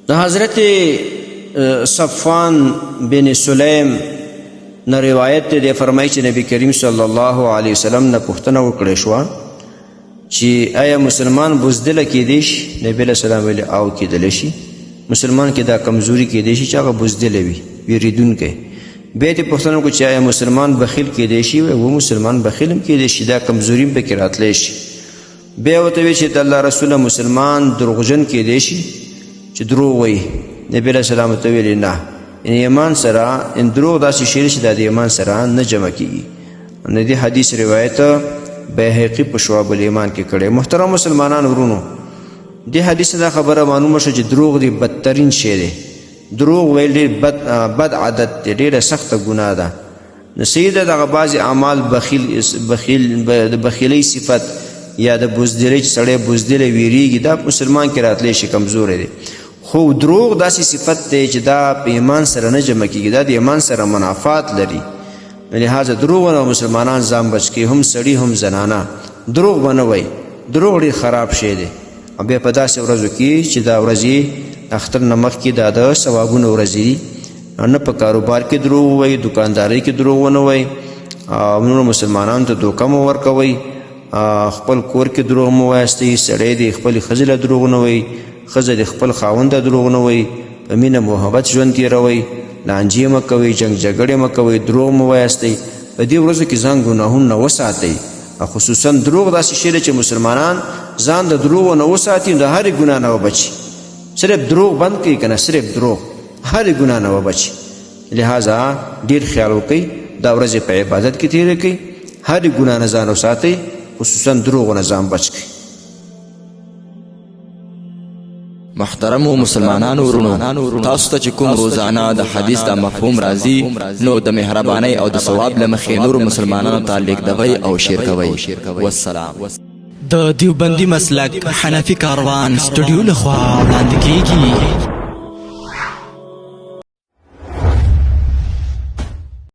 د حضرت صفوان بن سلیم نه روایت دی، فرمایي چې نبی کریم صلی الله علیه وسلم نه پوښتنه وکړې شوه چې آیا مسلمان بزدله کیدی شي؟ نبی علیه السلام ویلي او کیدلی شي. مسلمان کې دا کمزوري کیدی شي چې هغه بزدله وي، ویریدونکی. بیا یې پوښتنه وکړه چې آیا مسلمان بخیل کیدی شي؟ و مسلمان بخیل هم کیدی شي، دا کمزوري هم پکې راتلی شي. بیا ورته ویل چې د الله رسوله مسلمان دروغجن کیدی شي چې دروغ وایي؟ نبی علیه السلام ورته ویلي نه، یعنې ایمان سره دروغ داسې شی چې دا د ایمان سره نه جمع کیږي. د دې حدیث روایت بیهقي په شعب الایمان کې کړی. محترم مسلمانان ورونو، دې حدیث دا خبره معلومه شوه چې دروغ دی بدترین شی دی. دروغ ویل ډېر بد عادت دی، ډېره سخته ګناه ده. نو صحیح ده دغه بعضې اعمال د بخیلۍ صفت یا د بزدلۍ چې سړی بزدلی ویریږي، دا مسلمان کې راتلی شي، کمزوری دی. خو دروغ داسې صفت دی چې دا په ایمان سره نه جمع کېږي، دا د ایمان سره منافات لري. لہذا دروغ نه مسلمانان ځان بچ کړي، هم سړي هم زنانه. دروغ به نه وایي، دروغ ډېر خراب شی دی. بیا په داسې ورځو کې چې دا ورځې اختر نه مخکې دا د ثوابونو ورځې دي، نه په کاروبار کې دروغ ووایي، دکاندارۍ کې دروغ ونه وایي، نورو مسلمانانو ته دوکه مه ورکوئ، خپل کور کې دروغ مه وایاستئ، سړی د خپلې ښځې له دروغ نه وایي، ښځه د خپل خاوند ته دروغ نه وایي، په مینه محبت ژوند تېروئ، لانجې مه کوئ، جنګ جګړې مه کوئ، دروغ مه وایاستئ. په دې ورځو کې ځان ګناهونو نه وساتئ. خصوصا دروغ داسې شی دی چې مسلمانان ځان د دروغو نه وساتي، د هرې ګناه نه وبچي. صرف دروغ بند کړي که نه، صرف دروغ، هرې ګناه نه وبچي. لہذا ډېر خیال وکړئ، دا ورځې په عبادت کې تېرې کړئ، هرې ګناه نه ځان وساتئ، خصوصا دروغو نه ځان بچ کړئ. محترمو مسلمانانو ورونو، تاسو ته چې کوم روزانه د حدیث د مفهوم راځي، نو د مهربانۍ او د ثواب له مخې نورو مسلمانانو ته لیږدوئ او شیر کوئ. والسلام. د دیوبندي مسلک حنفي کاروان سټوډیو لخوا وړاندې کیږي.